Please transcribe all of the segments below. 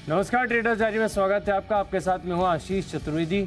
नमस्कार traders diary में स्वागत है आपका। आपके साथ में हूँ आशीष चतुर्वेदी।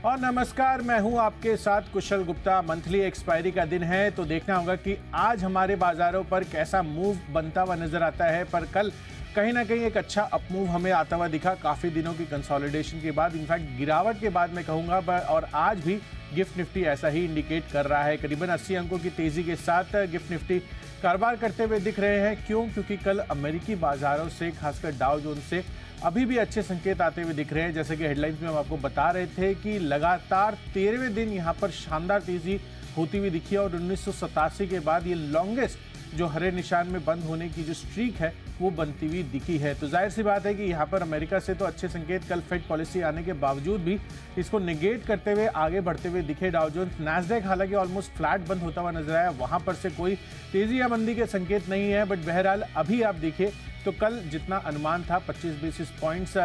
और नमस्कार, मैं हूं आपके साथ कुशल गुप्ता। मंथली एक्सपायरी का दिन है तो देखना होगा कि आज हमारे बाजारों पर कैसा मूव बनता हुआ नजर आता है। पर कल कहीं ना कहीं एक अच्छा अप मूव हमें आता हुआ दिखा काफी दिनों की कंसोलिडेशन के बाद, इनफैक्ट गिरावट के बाद मैं कहूंगा। और आज भी गिफ्ट निफ्टी ऐसा ही इंडिकेट कर रहा है। करीबन 80 अंकों की तेजी के साथ गिफ्ट निफ्टी कारोबार करते हुए दिख रहे हैं। क्यों? क्योंकि कल अमेरिकी बाजारों से, खासकर डाउ जोन्स से अभी भी अच्छे संकेत आते हुए दिख रहे हैं। जैसे कि हेडलाइंस में हम आपको बता रहे थे कि लगातार 13वें दिन यहां पर शानदार तेजी होती हुई दिखी है और 1987 के बाद ये लॉन्गेस्ट जो हरे निशान में बंद होने की जो स्ट्रीक है वो बनती हुई दिखी है। तो जाहिर सी बात है कि यहाँ पर अमेरिका से तो अच्छे संकेत कल फेड पॉलिसी आने के बावजूद भी इसको नेगेट करते हुए आगे बढ़ते हुए दिखे डाउ जोन्स। नैस्डैक हालांकि ऑलमोस्ट फ्लैट बंद होता हुआ नजर आया, वहां पर से कोई तेजी या मंदी के संकेत नहीं है। बट बहरहाल अभी आप देखिए तो कल जितना अनुमान था 25 बेसिस पॉइंट्स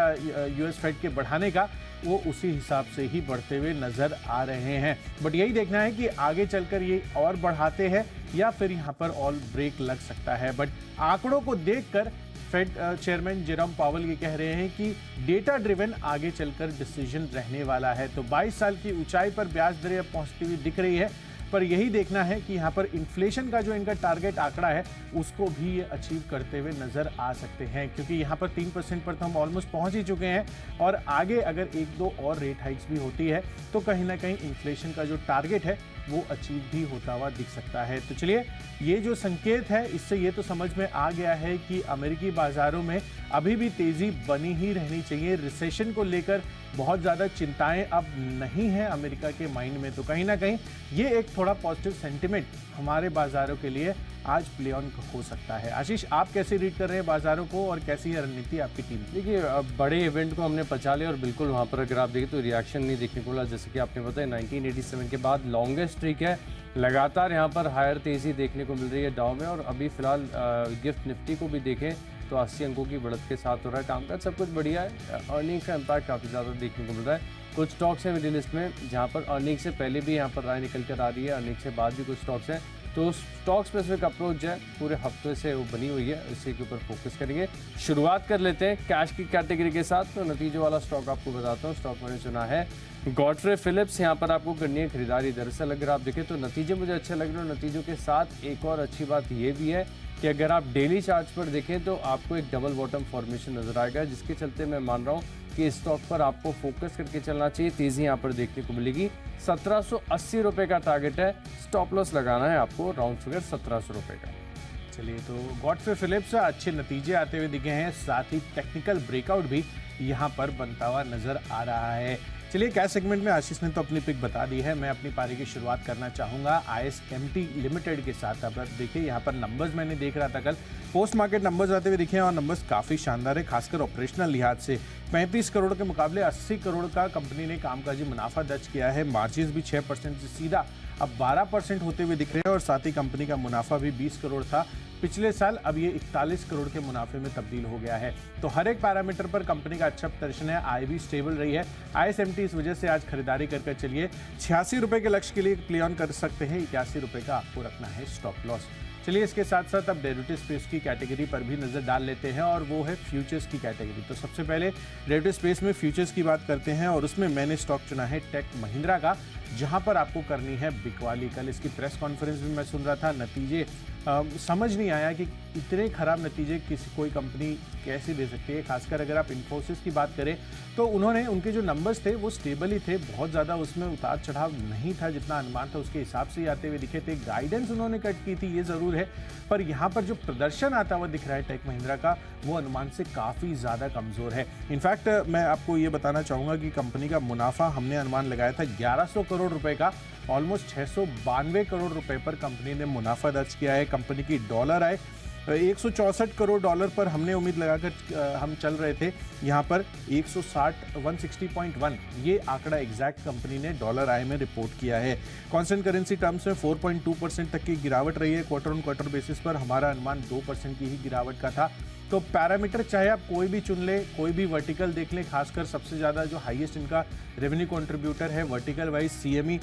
यूएस फेड के बढ़ाने का, वो उसी हिसाब से ही बढ़ते हुए नजर आ रहे हैं। बट यही देखना है कि आगे चलकर ये और बढ़ाते हैं या फिर यहाँ पर ऑल ब्रेक लग सकता है। बट आंकड़ों को देखकर फेड चेयरमैन जेरोम पावेल ये कह रहे हैं कि डेटा ड्रिवन आगे चलकर डिसीजन रहने वाला है। तो 22 साल की ऊंचाई पर ब्याज दरें पहुंचती हुई दिख रही है। पर यही देखना है कि यहाँ पर इन्फ्लेशन का जो इनका टारगेट आंकड़ा है उसको भी ये अचीव करते हुए नजर आ सकते हैं, क्योंकि यहाँ पर 3% पर तो हम ऑलमोस्ट पहुंच ही चुके हैं। और आगे अगर 1-2 और रेट हाइक्स भी होती है तो कहीं ना कहीं इन्फ्लेशन का जो टारगेट है वो अचीव भी होता हुआ दिख सकता है। तो चलिए, ये जो संकेत है इससे ये तो समझ में आ गया है कि अमेरिकी बाजारों में अभी भी तेजी बनी ही रहनी चाहिए। रिसेशन को लेकर बहुत ज़्यादा चिंताएं अब नहीं है अमेरिका के माइंड में। तो कहीं ना कहीं ये एक थोड़ा पॉजिटिव सेंटिमेंट हमारे बाजारों के लिए आज प्ले ऑन हो सकता है। आशीष, आप कैसे रीड कर रहे हैं बाजारों को और कैसी है रणनीति आपकी टीम? देखिए, बड़े इवेंट को हमने पचा लिया और बिल्कुल वहाँ पर अगर आप देखें तो रिएक्शन नहीं देखने को मिला। जैसे कि आपने बताया 1987 के बाद लॉन्गेस्ट स्ट्रीक है, लगातार यहाँ पर हायर तेज़ी देखने को मिल रही है डाउ में। और अभी फिलहाल गिफ्ट निफ्टी को भी देखें तो 80 अंकों की बढ़त के साथ हो रहा है कामकाज, सब कुछ बढ़िया है। अर्निंग का इम्पैक्ट काफ़ी ज़्यादा देखने को मिल रहा है। कुछ स्टॉक्स हैं मिडिल लिस्ट में जहाँ पर अर्निंग से पहले भी यहाँ पर राय निकल कर आ रही है, अर्निंग से बाद भी कुछ स्टॉक्स हैं। तो स्टॉक स्पेसिफिक अप्रोच जो है पूरे हफ्ते से वो बनी हुई है, इसी के ऊपर फोकस करेंगे। शुरुआत कर लेते हैं कैश की कैटेगरी के साथ। तो नतीजों वाला स्टॉक आपको बताता हूँ। स्टॉक मैंने चुना है गॉडफ्रे फिलिप्स। यहाँ पर आपको करनी है खरीदारी। दरअसल अगर आप देखें तो नतीजे मुझे अच्छे लग रहे हैं। नतीजों के साथ एक और अच्छी बात ये भी है कि अगर आप डेली चार्ट्स पर देखें तो आपको एक डबल बॉटम फॉर्मेशन नजर आएगा, जिसके चलते मैं मान रहा हूँ कि इस स्टॉक पर आपको फोकस करके चलना चाहिए। तेजी यहाँ पर देखने को मिलेगी। 1780 रुपये का टारगेट है। स्टॉप लॉस लगाना है आपको राउंड फिगर 1700 रुपये का। चलिए, तो गॉडफ्रे फिलिप्स अच्छे नतीजे आते हुए दिखे हैं, साथ ही टेक्निकल ब्रेकआउट भी यहाँ पर बनता हुआ नजर आ रहा है। चलिए, कैश सेगमेंट में आशीष ने तो अपनी पिक बता दी है। मैं अपनी पारी की शुरुआत करना चाहूँगा ISMT लिमिटेड के साथ। अब देखिए, यहाँ पर नंबर्स मैंने देख रहा था, कल पोस्ट मार्केट नंबर्स आते हुए दिखे हैं और नंबर्स काफ़ी शानदार है, खासकर ऑपरेशनल लिहाज से। 35 करोड़ के मुकाबले 80 करोड़ का कंपनी ने कामकाजी मुनाफा दर्ज किया है। मार्जिन भी 6% से सीधा अब 12% होते हुए दिख रहे हैं और साथ ही कंपनी का मुनाफा भी 20 करोड़ था पिछले साल, अब ये 41 करोड़ के मुनाफे में तब्दील हो गया है। तो हर एक पैरामीटर पर कंपनी का अच्छा प्रदर्शन है। आय भी स्टेबल रही है। ISMT इस वजह से आज खरीदारी कर चलिए 86 रुपये के लक्ष्य के लिए प्ले ऑन कर सकते हैं। 81 रुपये का आपको रखना है स्टॉप लॉस। चलिए, इसके साथ साथ अब डेरिवेटिव स्पेस की कैटेगरी पर भी नजर डाल लेते हैं और वो है फ्यूचर्स की कैटेगरी। तो सबसे पहले डेरिवेटिव स्पेस में फ्यूचर्स की बात करते हैं और उसमें मैंने स्टॉक चुना है टेक महिंद्रा का, जहां पर आपको करनी है बिकवाली। कल इसकी प्रेस कॉन्फ्रेंस में मैं सुन रहा था, नतीजे समझ नहीं आया कि इतने खराब नतीजे कोई कंपनी कैसे दे सकती है। खासकर अगर आप इन्फोसिस की बात करें तो उन्होंने, उनके जो नंबर्स थे वो स्टेबल ही थे, बहुत ज़्यादा उसमें उतार चढ़ाव नहीं था। जितना अनुमान था उसके हिसाब से ही आते हुए दिखे थे। गाइडेंस उन्होंने कट की थी, ये ज़रूर है, पर यहाँ पर जो प्रदर्शन आता हुआ दिख रहा है टेक महिंद्रा का, वो अनुमान से काफ़ी ज़्यादा कमज़ोर है। इनफैक्ट मैं आपको ये बताना चाहूँगा कि कंपनी का मुनाफा हमने अनुमान लगाया था 1100 करोड़ रुपए का, ऑलमोस्ट 692 करोड़ रुपए पर कंपनी ने मुनाफा दर्ज किया है। कंपनी की डॉलर आय 164 करोड़ डॉलर पर हमने उम्मीद लगाकर हम चल रहे थे। यहाँ पर 160.1 ये आंकड़ा एग्जैक्ट कंपनी ने डॉलर आय में रिपोर्ट किया है। कांस्टेंट करेंसी टर्म्स में 4.2% तक की गिरावट रही है। क्वार्टर ऑन क्वार्टर बेसिस पर हमारा अनुमान 2% की ही गिरावट का था। तो पैरामीटर चाहे आप कोई भी चुन ले, कोई भी वर्टिकल देख लें, खासकर सबसे ज़्यादा जो हाईएस्ट इनका रेवेन्यू कंट्रीब्यूटर है वर्टिकल वाइज CME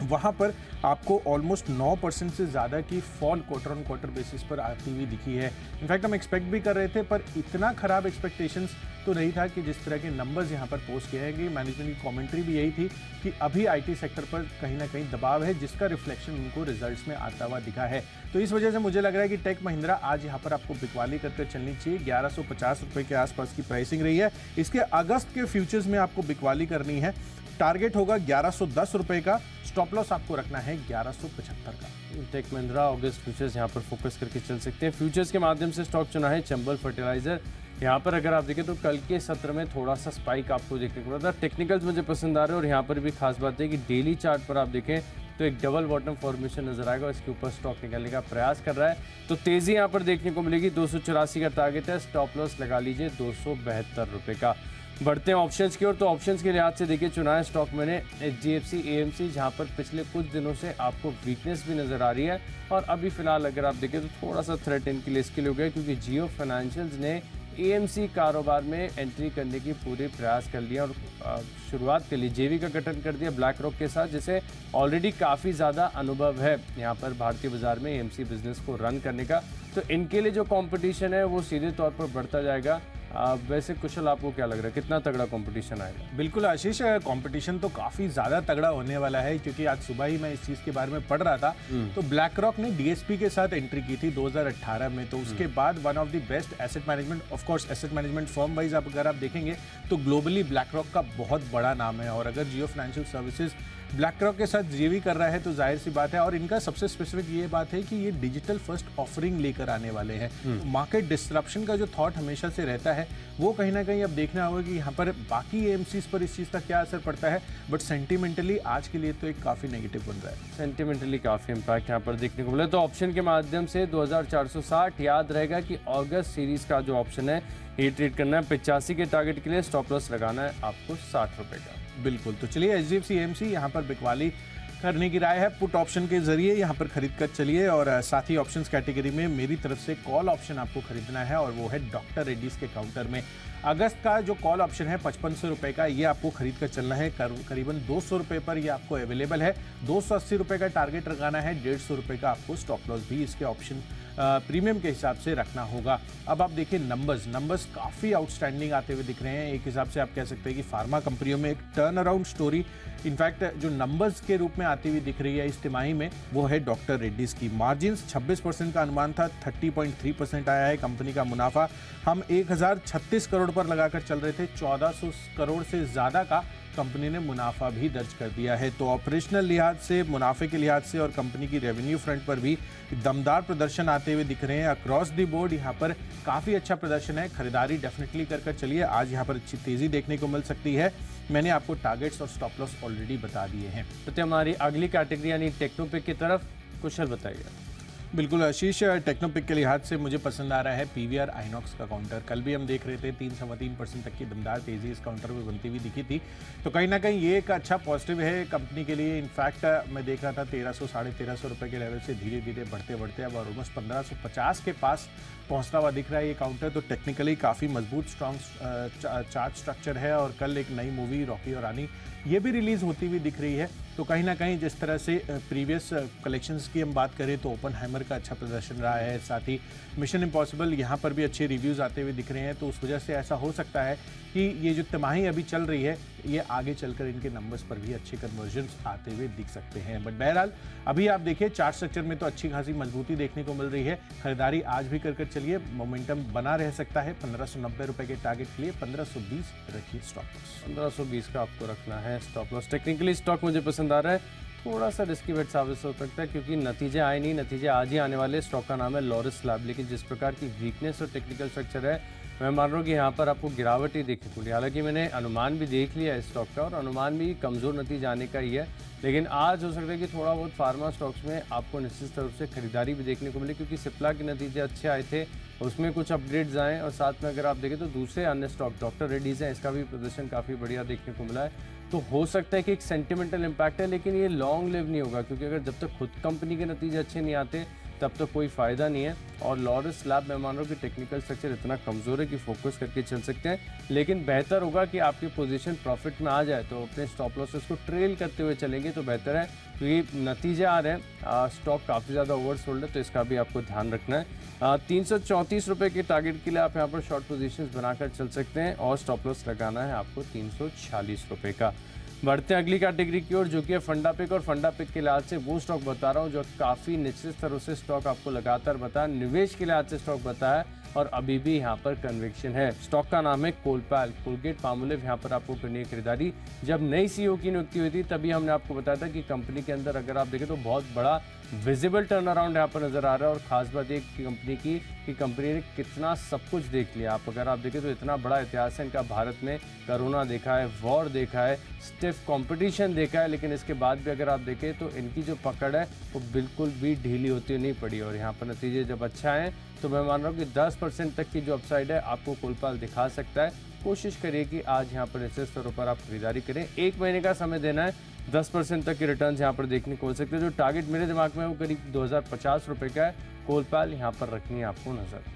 वहाँ पर आपको ऑलमोस्ट 9% से ज़्यादा की fall quarter on quarter basis पर आती हुई दिखी है। इनफैक्ट हम एक्सपेक्ट भी कर रहे थे, पर इतना ख़राब एक्सपेक्टेशंस तो नहीं था कि जिस तरह के नंबर्स यहाँ पर पोस्ट किए हैं। कि मैनेजमेंट की कमेंट्री भी यही थी कि अभी आईटी सेक्टर पर कहीं ना कहीं दबाव है, जिसका रिफ्लेक्शन उनको रिजल्ट्स में आता हुआ दिखा है। तो इस वजह से मुझे लग रहा है कि टेक महिंद्रा आज यहाँ पर आपको बिकवाली करके चलनी चाहिए। 1150 रुपये के आसपास की प्राइसिंग रही है। इसके अगस्त के फ्यूचर्स में आपको बिकवाली करनी है। टारगेट होगा 1110 रुपये का, स्टॉप लॉस आपको रखना है 1175 का। टेक महिंद्रा अगस्त फ्यूचर्स यहाँ पर फोकस करके चल सकते हैं। फ्यूचर्स के माध्यम से स्टॉक चुना है चंबल फर्टिलाइजर। यहाँ पर अगर आप देखें तो कल के सत्र में थोड़ा सा स्पाइक आपको देखने को मिला था। टेक्निकल्स मुझे पसंद आ रहे हैं और यहाँ पर भी खास बात है कि डेली चार्ट पर आप देखें तो एक डबल बॉटम फॉर्मेशन नजर आएगा। इसके ऊपर स्टॉक निकलने का प्रयास कर रहा है, तो तेजी यहाँ पर देखने को मिलेगी। 284 का टारगेट है। स्टॉप लॉस लगा लीजिए 272 रुपये का। बढ़ते हैं ऑप्शंस की ओर। तो ऑप्शंस के लिहाज से देखिए चुना है स्टॉक मैंने HDFC AMC, जहां पर पिछले कुछ दिनों से आपको वीकनेस भी नजर आ रही है। और अभी फिलहाल अगर आप देखें तो थोड़ा सा थ्रेट इनके लिए इसके लिए हो गया, क्योंकि जियो फाइनेंशियल्स ने AMC कारोबार में एंट्री करने की पूरे प्रयास कर लिया और शुरुआत के लिए JV का गठन कर दिया ब्लैक रॉक के साथ, जिसे ऑलरेडी काफ़ी ज़्यादा अनुभव है यहाँ पर भारतीय बाजार में AMC बिजनेस को रन करने का। तो इनके लिए जो कंपटीशन है वो सीधे तौर पर बढ़ता जाएगा। वैसे कुशल आपको क्या लग रहा है, कितना तगड़ा कंपटीशन आएगा? बिल्कुल आशीष, कंपटीशन तो काफ़ी ज़्यादा तगड़ा होने वाला है, क्योंकि आज सुबह ही मैं इस चीज़ के बारे में पढ़ रहा था। तो ब्लैक रॉक ने DSP के साथ एंट्री की थी 2018 में। तो उसके बाद one of the best asset management, of course asset management firm wise अगर आप देखेंगे तो ग्लोबली ब्लैक रॉक का बहुत बड़ा नाम है। और अगर जियो फाइनेंशियल सर्विसेज ब्लैक रॉक के साथ JV कर रहा है तो जाहिर सी बात है। और इनका सबसे स्पेसिफिक ये बात है कि ये डिजिटल फर्स्ट ऑफरिंग लेकर आने वाले हैं। मार्केट डिस्ट्रप्शन का जो थॉट हमेशा से रहता है वो कहीं ना कहीं अब देखना होगा कि यहाँ पर बाकी AMCs पर इस चीज़ का क्या असर पड़ता है। बट सेंटिमेंटली आज के लिए तो एक काफ़ी नेगेटिव बन रहा है। सेंटिमेंटली काफ़ी इंपैक्ट यहाँ पर देखने को मिला। तो ऑप्शन के माध्यम से 2460 याद रहेगा कि अगस्त सीरीज का जो ऑप्शन है ये ट्रेड करना है 85 के टारगेट के लिए। स्टॉप लॉस लगाना है आपको 60 रुपये का। बिल्कुल, तो चलिए HDFC AMC यहाँ पर बिकवाली करने की राय है। पुट ऑप्शन के जरिए यहाँ पर खरीद कर चलिए। और साथ ही ऑप्शंस कैटेगरी में मेरी तरफ से कॉल ऑप्शन आपको खरीदना है, और वो है डॉक्टर रेड्डीज के काउंटर में। अगस्त का जो कॉल ऑप्शन है 5500 रुपये का, ये आपको खरीद कर चलना है। करीबन 200 रुपये पर ये आपको अवेलेबल है। 280 रुपये का टारगेट लगाना है। 150 रुपये का आपको स्टॉप लॉस भी इसके ऑप्शन प्रीमियम के हिसाब से रखना होगा। अब आप देखिए नंबर्स काफ़ी आउटस्टैंडिंग आते हुए दिख रहे हैं। एक हिसाब से आप कह सकते हैं कि फार्मा कंपनियों में एक टर्न अराउंड स्टोरी इनफैक्ट जो नंबर्स के रूप में आती हुई दिख रही है इस तिमाही में, वो है डॉक्टर रेड्डीज की। मार्जिन्स 26% का अनुमान था, 30.3% आया है। कंपनी का मुनाफा हम 1036 करोड़ पर लगाकर चल रहे थे, 1400 करोड़ से ज़्यादा का कंपनी ने मुनाफा भी दर्ज कर दिया है। तो ऑपरेशनल लिहाज से, मुनाफे के लिहाज से और कंपनी की रेवेन्यू फ्रंट पर भी दमदार प्रदर्शन आते हुए दिख रहे हैं। अक्रॉस दी बोर्ड यहाँ पर काफ़ी अच्छा प्रदर्शन है। खरीदारी डेफिनेटली कर चलिए। आज यहाँ पर अच्छी तेज़ी देखने को मिल सकती है। मैंने आपको टारगेट्स और स्टॉप लॉस ऑलरेडी बता दिए हैं। तो हमारी अगली कैटेगरी यानी टेक्नोपिक की तरफ कुशल बताइए। बिल्कुल आशीष, टेक्नोपिक के लिहाज से मुझे पसंद आ रहा है PVR आइनॉक्स का काउंटर। कल भी हम देख रहे थे 3-3.25% तक की दमदार तेज़ी इस काउंटर में बनती हुई दिखी थी। तो कहीं ना कहीं ये एक अच्छा पॉजिटिव है कंपनी के लिए। इनफैक्ट मैं देख रहा था 1300-1350 रुपये के लेवल से धीरे धीरे बढ़ते अब ऑलमोस्ट 1550 के पास पहुंचता हुआ दिख रहा है ये काउंटर। तो टेक्निकली काफ़ी मजबूत स्ट्रॉन्ग चार्ट स्ट्रक्चर है। और कल एक नई मूवी रॉकी और रानी ये भी रिलीज़ होती हुई दिख रही है। तो कहीं ना कहीं जिस तरह से प्रीवियस कलेक्शंस की हम बात करें तो ओपनहाइमर का अच्छा प्रदर्शन रहा है। साथ ही मिशन इम्पॉसिबल यहाँ पर भी अच्छे रिव्यूज़ आते हुए दिख रहे हैं। तो उस वजह से ऐसा हो सकता है कि ये जो तिमाही अभी चल रही है ये आगे चलकर इनके नंबर्स पर भी अच्छे कन्वर्जन्स आते हुए दिख सकते हैं। बट बहरहाल अभी आप देखिए चार्ट स्ट्रक्चर में तो अच्छी खासी मजबूती देखने को मिल रही है। खरीदारी आज भी कर चलिए, मोमेंटम बना रह सकता है। 1590 रुपये के टारगेट के लिए 1520 रखिए स्टॉप लॉस। 1520 का आपको रखना है स्टॉप लॉस। टेक्निकली स्टॉक मुझे पसंद आ रहा है, थोड़ा सा रिस्की बेट साबित हो सकता है क्योंकि नतीजे आए नहीं, नतीजे आज ही आने वाले। स्टॉक का नाम है लॉरस लैब, लेकिन जिस प्रकार की वीकनेस और टेक्निकल स्ट्रक्चर है मैं मान रहा हूँ कि यहाँ पर आपको गिरावट ही देखने को मिली। हालांकि मैंने अनुमान भी देख लिया है स्टॉक का और अनुमान भी कमज़ोर नतीजा आने का ही है, लेकिन आज हो सकता है कि थोड़ा बहुत फार्मा स्टॉक्स में आपको निश्चित तौर से खरीदारी भी देखने को मिले क्योंकि सिप्ला के नतीजे अच्छे आए थे, उसमें कुछ अपग्रेड्स आए। और साथ में अगर आप देखें तो दूसरे अन्य स्टॉक डॉक्टर रेड्डीज हैं, इसका भी प्रदर्शन काफ़ी बढ़िया देखने को मिला है। तो हो सकता है कि एक सेंटिमेंटल इम्पैक्ट है, लेकिन ये लॉन्ग लिव नहीं होगा क्योंकि अगर जब तक खुद कंपनी के नतीजे अच्छे नहीं आते तब तो कोई फ़ायदा नहीं है। और लॉरस लैब मैं मान रहा हूँ कि टेक्निकल स्ट्रक्चर इतना कमज़ोर है कि फोकस करके चल सकते हैं, लेकिन बेहतर होगा कि आपकी पोजीशन प्रॉफिट में आ जाए तो अपने स्टॉप लॉसेस को ट्रेल करते हुए चलेंगे तो बेहतर है, क्योंकि नतीजे आ रहे हैं स्टॉक काफ़ी ज़्यादा ओवरसोल्ड है, तो इसका भी आपको ध्यान रखना है। 334 रुपये के टारगेट के लिए आप यहाँ पर शॉर्ट पोजीशंस बनाकर चल सकते हैं और स्टॉप लॉस लगाना है आपको 346 रुपये का। बढ़ते हैं अगली कैटेगरी की ओर, जो कि है फंडा पिक। और फंडा पिक के लिहाज से वो स्टॉक बता रहा हूँ जो काफ़ी निश्चित स्तरों से स्टॉक आपको लगातार बताया, निवेश के लिहाज से स्टॉक बताया और अभी भी यहाँ पर कन्विक्शन है। स्टॉक का नाम है कोलपैल, कोलगेट पामोलिव। यहाँ पर आपको करनी है खरीदारी। जब नई सीईओ की नियुक्ति हुई थी तभी हमने आपको बताया था कि कंपनी के अंदर अगर आप देखें तो बहुत बड़ा विजिबल टर्न अराउंड यहाँ पर नजर आ रहा है। और खास बात एक कंपनी की कि कंपनी ने कितना सब कुछ देख लिया। आप अगर आप देखें तो इतना बड़ा इतिहास है इनका, भारत में कोरोना देखा है, वॉर देखा है, स्टिफ कंपटीशन देखा है, लेकिन इसके बाद भी अगर आप देखें तो इनकी जो पकड़ है वो बिल्कुल भी ढीली होती नहीं पड़ी। और यहाँ पर नतीजे जब अच्छा है तो मैं मान रहा हूँ कि 10% तक की जो अपसाइड है आपको कोलपाल दिखा सकता है। कोशिश करिए कि आज यहाँ पर निश्चित स्तरों पर आप खरीदारी करें। 1 महीने का समय देना है, 10% तक के रिटर्न्स यहाँ पर देखने को मिल सकते हैं। जो टारगेट मेरे दिमाग में है वो करीब 2050 रुपये का है। कोलपाल यहाँ पर रखनी है आपको नज़र।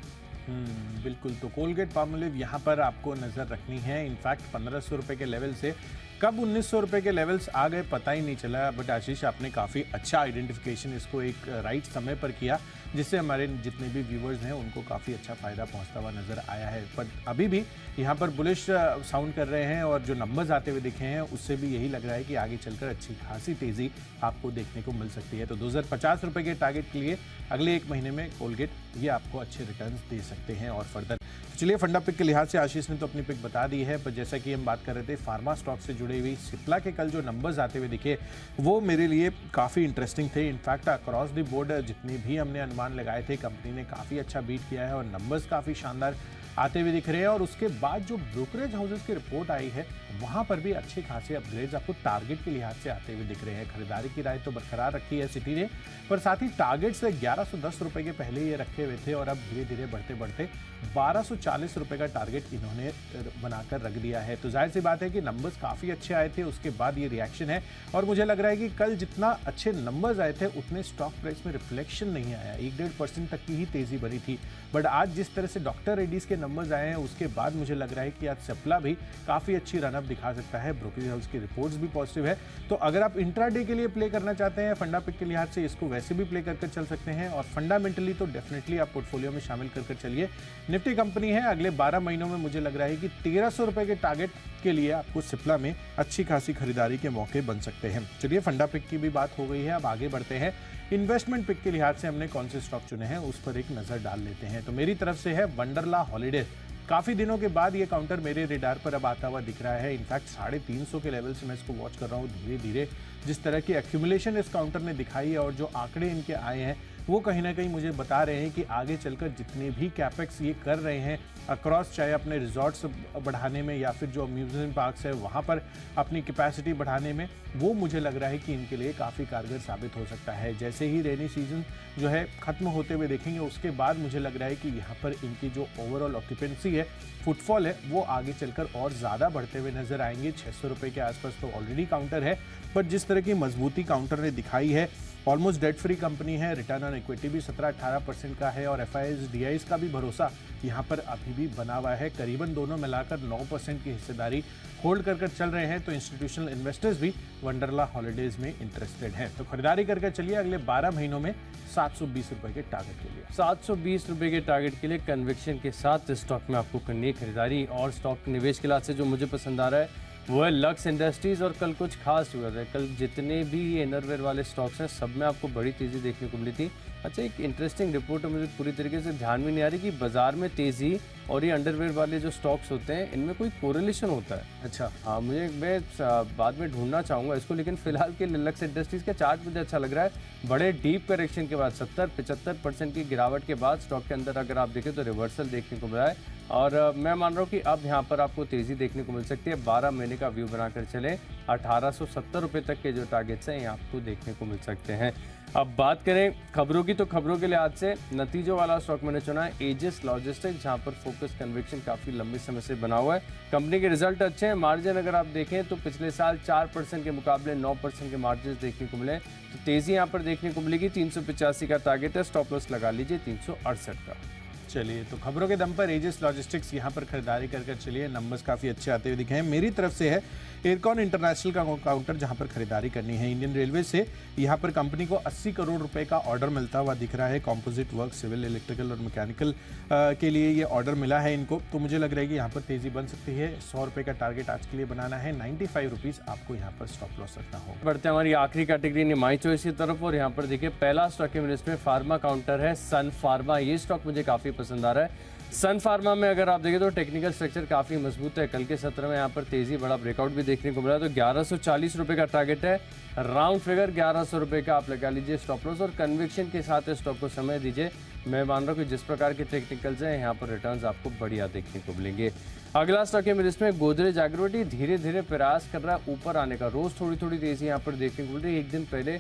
बिल्कुल, तो कोलगेट पामोलिव यहाँ पर आपको नज़र रखनी है। इनफैक्ट 1500 रुपये के लेवल से कब 1900 रुपये के लेवल्स आ गए पता ही नहीं चला। बट आशीष, आपने काफ़ी अच्छा आइडेंटिफिकेशन इसको एक राइट समय पर किया, जिससे हमारे जितने भी व्यूवर्स हैं उनको काफ़ी अच्छा फ़ायदा पहुंचता हुआ नज़र आया है। पर अभी भी यहाँ पर बुलिश साउंड कर रहे हैं और जो नंबर्स आते हुए दिखे हैं उससे भी यही लग रहा है कि आगे चलकर अच्छी खासी तेज़ी आपको देखने को मिल सकती है। तो 2050 रुपये के टारगेट के लिए अगले 1 महीने में कोलगेट ये आपको अच्छे रिटर्न्स दे सकते हैं। और फर्दर चलिए, फंडा पिक के लिहाज से आशीष ने तो अपनी पिक बता दी है, पर जैसा कि हम बात कर रहे थे फार्मा स्टॉक से जुड़े हुई सिप्ला के कल जो नंबर्स आते हुए दिखे वो मेरे लिए काफ़ी इंटरेस्टिंग थे। इनफैक्ट अक्रॉस द बोर्ड जितने भी हमने अनुमान लगाए थे कंपनी ने काफ़ी अच्छा बीट किया है और नंबर्स काफ़ी शानदार आते हुए दिख रहे हैं। और उसके बाद जो ब्रोकरेज हाउसेस की रिपोर्ट आई है वहां पर भी अच्छे खासे अपग्रेड्स आपको टारगेट के लिहाज से आते हुए दिख रहे हैं। खरीदारी की राय तो बरकरार रखी है सिटी ने, पर साथ ही टारगेट से 1110 रुपए के पहले ये रखे हुए थे और अब धीरे धीरे बढ़ते बढ़ते 1240 रुपए का टारगेट इन्होंने बनाकर रख दिया है। तो जाहिर सी बात है कि नंबर्स काफ़ी अच्छे आए थे, उसके बाद ये रिएक्शन है। और मुझे लग रहा है कि कल जितना अच्छे नंबर्स आए थे उतने स्टॉक प्राइस में रिफ्लेक्शन नहीं आया, 1-1.5% तक की ही तेजी बनी थी। बट आज जिस तरह से डॉक्टर रेड्डीज के नंबर्स आए हैं उसके बाद मुझे लग रहा है कि आज सिप्ला भी काफ़ी अच्छी रनअप दिखा सकता है। ब्रोकरेज हाउस की रिपोर्ट्स भी पॉजिटिव है। तो अगर आप इंट्राडे के लिए प्ले करना चाहते हैं फंडा पिक के लिहाज से, इसको वैसे भी प्ले करके चल सकते हैं। और फंडामेंटली तो डेफिनेटली आप पोर्टफोलियो में शामिल कर चलिए। निफ्टी कंपनी है, अगले 12 महीनों में मुझे लग रहा है कि 1300 रुपए के टारगेट के लिए आपको सिप्ला में अच्छी खासी खरीदारी के मौके बन सकते हैं। चलिए, फंडा पिक की भी बात हो गई है, अब आगे बढ़ते हैं। इन्वेस्टमेंट पिक के लिहाज से हमने कौन से स्टॉक चुने हैं उस पर एक नजर डाल लेते हैं। तो मेरी तरफ से है वंडरला हॉलीडेज। काफ़ी दिनों के बाद ये काउंटर मेरे रेडार पर अब आता हुआ दिख रहा है। इनफैक्ट 350 के लेवल से मैं इसको वॉच कर रहा हूँ। धीरे धीरे जिस तरह की एक्यूमुलेशन इस काउंटर ने दिखाई है और जो आंकड़े इनके आए हैं वो कहीं ना कहीं मुझे बता रहे हैं कि आगे चलकर जितने भी कैपेक्स ये कर रहे हैं अक्रॉस, चाहे अपने रिजॉर्ट्स बढ़ाने में या फिर जो अम्यूजमेंट पार्क्स है वहाँ पर अपनी कैपेसिटी बढ़ाने में, वो मुझे लग रहा है कि इनके लिए काफ़ी कारगर साबित हो सकता है। जैसे ही रेनी सीजन जो है ख़त्म होते हुए देखेंगे उसके बाद मुझे लग रहा है कि यहाँ पर इनकी जो ओवरऑल ऑक्यूपेंसी है, फुटफॉल है, वो आगे चलकर और ज़्यादा बढ़ते हुए नजर आएंगे। 600 रुपये के आसपास तो ऑलरेडी काउंटर है, पर जिस तरह की मजबूती काउंटर ने दिखाई है, ऑलमोस्ट डेट फ्री कंपनी है, रिटर्न ऑन इक्विटी भी 17-18% का है और एफआईआईज डीआईज का भी भरोसा यहाँ पर अभी भी बना हुआ है। करीबन दोनों मिलाकर 9% की हिस्सेदारी होल्ड कर चल रहे हैं। तो इंस्टीट्यूशनल इन्वेस्टर्स भी वंडरला हॉलीडेज में इंटरेस्टेड हैं। तो खरीदारी करके चलिए अगले 12 महीनों में 720 रुपए के टारगेट के लिए। 720 रुपये के टारगेट के लिए कन्विक्शन के साथ स्टॉक में आपको करनी है खरीदारी। और स्टॉक निवेश के लिहाज से जो मुझे पसंद आ रहा है वो है लक्स इंडस्ट्रीज। और कल कुछ खास हुआ था, कल जितने भी इनरवेयर वाले स्टॉक्स हैं सब में आपको बड़ी तेज़ी देखने को मिली थी। अच्छा, एक इंटरेस्टिंग रिपोर्ट है, मुझे पूरी तरीके से ध्यान में नहीं आ रही कि बाजार में तेज़ी और ये अंडरवेयर वाले जो स्टॉक्स होते हैं इनमें कोई कोरिलेशन होता है। अच्छा, हाँ, मैं बाद में ढूंढना चाहूँगा इसको, लेकिन फिलहाल के लक्स इंडस्ट्रीज़ का चार्ट मुझे अच्छा लग रहा है। बड़े डीप करेक्शन के बाद 70-75% की गिरावट के बाद स्टॉक के अंदर अगर आप देखें तो रिवर्सल देखने को मिला है। और मैं मान रहा हूँ कि अब यहाँ पर आपको तेज़ी देखने को मिल सकती है। 12 महीने का व्यू बनाकर चलें, 1870 रुपये तक के जो टारगेट्स हैं ये आपको देखने को मिल सकते हैं। अब बात करें खबरों की, तो खबरों के लिहाज से नतीजों वाला स्टॉक मैंने चुना है एजिस लॉजिस्टिक्स, जहां पर फोकस कन्विक्शन काफी लंबे समय से बना हुआ है। कंपनी के रिजल्ट अच्छे हैं, मार्जिन अगर आप देखें तो पिछले साल 4% के मुकाबले 9% के मार्जिन देखने को मिले, तो तेजी यहाँ पर देखने को मिलेगी। 385 का टारगेट है, स्टॉप लॉस लगा लीजिए 368 का। चलिए, तो खबरों के दम पर एजिस लॉजिस्टिक्स यहाँ पर खरीदारी कर चलिए, नंबर्स काफ़ी अच्छे आते हुए दिखे हैं। मेरी तरफ से है एयरकॉन इंटरनेशनल का काउंटर, जहाँ पर खरीदारी करनी है। इंडियन रेलवे से यहाँ पर कंपनी को 80 करोड़ रुपए का ऑर्डर मिलता हुआ दिख रहा है। कॉम्पोजिट वर्क, सिविल, इलेक्ट्रिकल और मैकेनिकल के लिए ये ऑर्डर मिला है इनको, तो मुझे लग रहा है कि यहाँ पर तेज़ी बन सकती है। 100 रुपये का टारगेट आज के लिए बनाना है। 95 रुपीज़ आपको यहाँ पर स्टॉप लॉस रखना होगा। बढ़ते हैं हमारी आखिरी कैटेगरी माई चॉइस की तरफ, और यहाँ पर देखिए पहला स्टॉक है लिस्ट में फार्मा काउंटर है, सन फार्मा। ये स्टॉक मुझे काफ़ी पसंद आ रहा है। सन फार्मा में अगर आप देखें तो टेक्निकल स्ट्रक्चर काफ़ी मजबूत है। कल के सत्र में यहाँ पर तेज़ी बड़ा ब्रेकआउट भी देखने को मिला, तो 1140 रुपये का टारगेट है। राउंड फिगर 1100 रुपये का आप लगा लीजिए स्टॉप लॉस, और कन्विक्शन के साथ स्टॉक को समय दीजिए। मैं मान रहा हूँ कि जिस प्रकार के टेक्निकल्स हैं यहाँ पर रिटर्न्स आपको बढ़िया देखने को मिलेंगे। अगला स्टॉक है मेरे इसमें गोदरेज एग्रोवेटी, धीरे धीरे प्रयास कर रहा है ऊपर आने का। रोज थोड़ी थोड़ी तेजी यहाँ पर देखने को मिल रही है। एक दिन पहले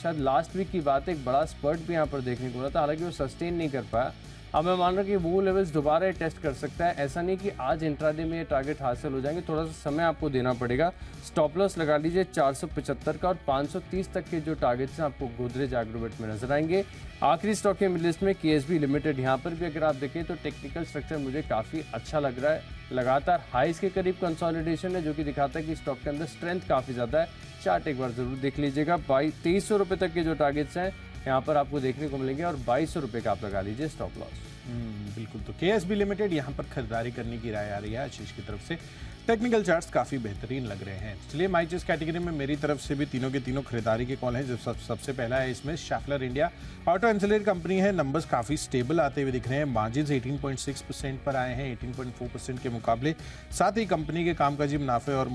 शायद लास्ट वीक की बात है, एक बड़ा स्पर्ट भी यहाँ पर देखने को मिला था, हालांकि वो सस्टेन नहीं कर पाया। अब मैं मान रहा हूँ कि वो लेवल्स दोबारा टेस्ट कर सकता है। ऐसा नहीं कि आज इंट्राडे में ये टारगेट हासिल हो जाएंगे, थोड़ा सा समय आपको देना पड़ेगा। स्टॉप लॉस लगा लीजिए 475 का, और 530 तक के जो टारगेट्स हैं आपको गोदरेज एग्रोवेट में नजर आएंगे। आखिरी स्टॉक है लिस्ट में केएसबी लिमिटेड। यहाँ पर भी अगर आप देखें तो टेक्निकल स्ट्रक्चर मुझे काफ़ी अच्छा लग रहा है। लगातार हाइस के करीब कंसोलिडेशन है, जो कि दिखाता है कि स्टॉक के अंदर स्ट्रेंथ काफ़ी ज़्यादा है। चार्ट एक बार जरूर देख लीजिएगा। 2300 रुपये तक के जो टारगेट्स हैं यहाँ पर आपको देखने को मिलेंगे, और 2200 रुपये का आप लगा लीजिए स्टॉप लॉस। बिल्कुल, तो केएसबी लिमिटेड यहाँ पर खरीदारी करने की राय आ रही है आशीष की तरफ से। टेक्निकल चार्ट्स काफ़ी बेहतरीन लग रहे हैं। चलिए, माई चॉइस कैटेगरी में मेरी तरफ से भी तीनों के तीनों खरीदारी के कॉल हैं। जो सबसे पहला है इसमें Schaeffler India, auto ancillary company है। नंबर्स काफ़ी स्टेबल आते हुए दिख रहे हैं। मार्जिन 18.6% पर आए हैं 18.4% के मुकाबले। साथ ही कंपनी के कामकाजी मुनाफे और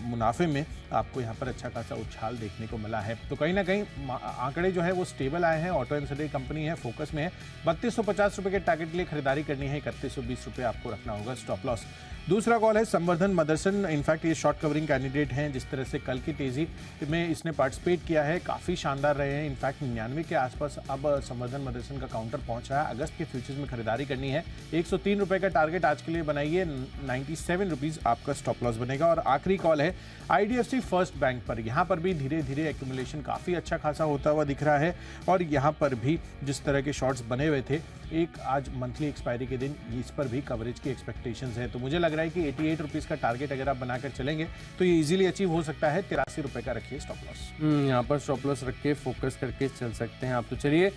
मुनाफे में आपको यहाँ पर अच्छा खासा उछाल देखने को मिला है। तो कहीं ना कहीं आंकड़े जो है वो स्टेबल आए हैं। ऑटो एंसिलरी कंपनी है, फोकस में है। 3250 रुपये के टारगेट के लिए खरीदारी करनी है। 3120 रुपये आपको रखना होगा स्टॉप लॉस। दूसरा कॉल है संवर्धन मदरसन। इनफैक्ट ये शॉर्ट कवरिंग कैंडिडेट हैं। जिस तरह से कल की तेजी में इसने पार्टिसिपेट किया है, काफ़ी शानदार रहे हैं। इनफैक्ट 99 के आसपास अब संवर्धन मदरसन का काउंटर पहुंचा है। अगस्त के फ्यूचर्स में खरीदारी करनी है। 103 रुपये का टारगेट आज के लिए बनाइए। 97 रुपीज़ आपका स्टॉप लॉस बनेगा। और आखिरी कॉल है IDFC फर्स्ट बैंक पर। यहाँ पर भी धीरे धीरे एक्यूमुलेशन काफ़ी अच्छा खासा होता हुआ दिख रहा है, और यहाँ पर भी जिस तरह के शॉर्ट्स बने हुए थे, एक आज मंथली एक्सपायरी के दिन इस पर भी कवरेज की एक्सपेक्टेशंस है। तो मुझे लग रहा है कि 88 रुपीज़ का टारगेट अगर आप बनाकर चलेंगे तो ये इजीली अचीव हो सकता है। 83 रुपये का रखिए स्टॉप लॉस। यहाँ पर स्टॉप लॉस रख के फोकस करके चल सकते हैं आप। तो चलिए,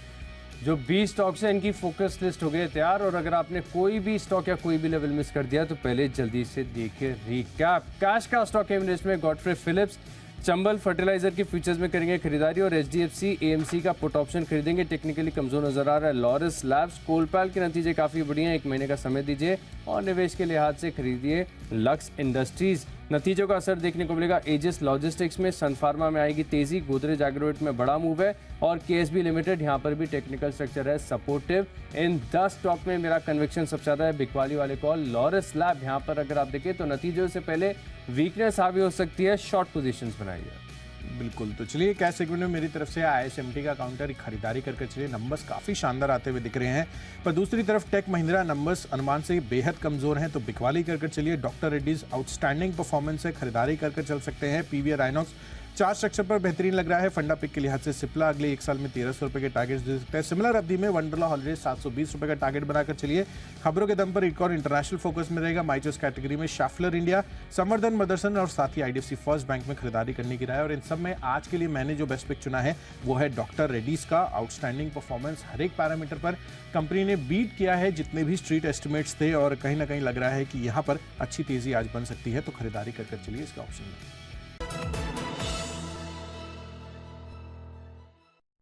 जो 20 स्टॉक्स हैं इनकी फोकस लिस्ट हो गई है तैयार, और अगर आपने कोई भी स्टॉक या कोई भी लेवल मिस कर दिया तो पहले जल्दी से देखिए रिकैप। कैश का स्टॉक है लिस्ट में गॉडफ्रे फिलिप्स, चंबल फर्टिलाइजर के फ्यूचर्स में करेंगे खरीदारी, और HDFC AMC का पुट ऑप्शन खरीदेंगे। टेक्निकली कमजोर नजर आ रहा है। लॉरस लैब्स, कोलपैल के नतीजे काफी बढ़िया हैं। 1 महीने का समय दीजिए, और निवेश के लिहाज से खरीदिए लक्स इंडस्ट्रीज। नतीजों का असर देखने को मिलेगा एजिस लॉजिस्टिक्स में। सन फार्मा में आएगी तेजी। गोदरेज एग्रोवेट में बड़ा मूव है, और केएसबी लिमिटेड यहाँ पर भी टेक्निकल स्ट्रक्चर है सपोर्टिव। इन 10 स्टॉक में मेरा कन्विक्शन सबसे ज्यादा है। बिकवाली वाले कॉल लॉरस लैब। यहाँ पर अगर आप देखें तो नतीजों से पहले वीकनेस हावी हो सकती है, शॉर्ट पोजीशंस बनाइए। बिल्कुल, तो चलिए कैश सेगमेंट में मेरी तरफ से ISMT का काउंटर खरीदारी करके चलिए। नंबर्स काफ़ी शानदार आते हुए दिख रहे हैं, पर दूसरी तरफ टेक महिंद्रा नंबर्स अनुमान से बेहद कमजोर हैं। तो बिकवाली करके चलिए। डॉक्टर रेड्डीज आउटस्टैंडिंग परफॉर्मेंस है, खरीदारी करके चल सकते हैं। PVR आइनॉक्स चार्ट स्ट्रक्चर पर बेहतरीन लग रहा है। फंडा पिक के लिहाज से सिप्ला अगले 1 साल में 1300 रुपये के टारगेट्स दे सकता है। सिमिलर अवधि में वंडरला हॉलिडेज 720 रुपये का टारगेट बनाकर चलिए। खबरों के दम पर एक और इंटरनेशनल फोकस में रहेगा। माई चॉइस कैटेगरी में शाफलर इंडिया, संवर्धन मदरसन और साथ ही IDFC फर्स्ट बैंक में खरीदारी करने की राय। और इन सब में आज के लिए मैंने जो बेस्ट पिक चुना है वो है डॉक्टर रेड्डीज का। आउटस्टैंडिंग परफॉर्मेंस हर एक पैरामीटर पर कंपनी ने बीट किया है जितने भी स्ट्रीट एस्टिमेट्स थे, और कहीं ना कहीं लग रहा है कि यहाँ पर अच्छी तेजी आज बन सकती है। तो खरीदारी कर चलिए इसका ऑप्शन में।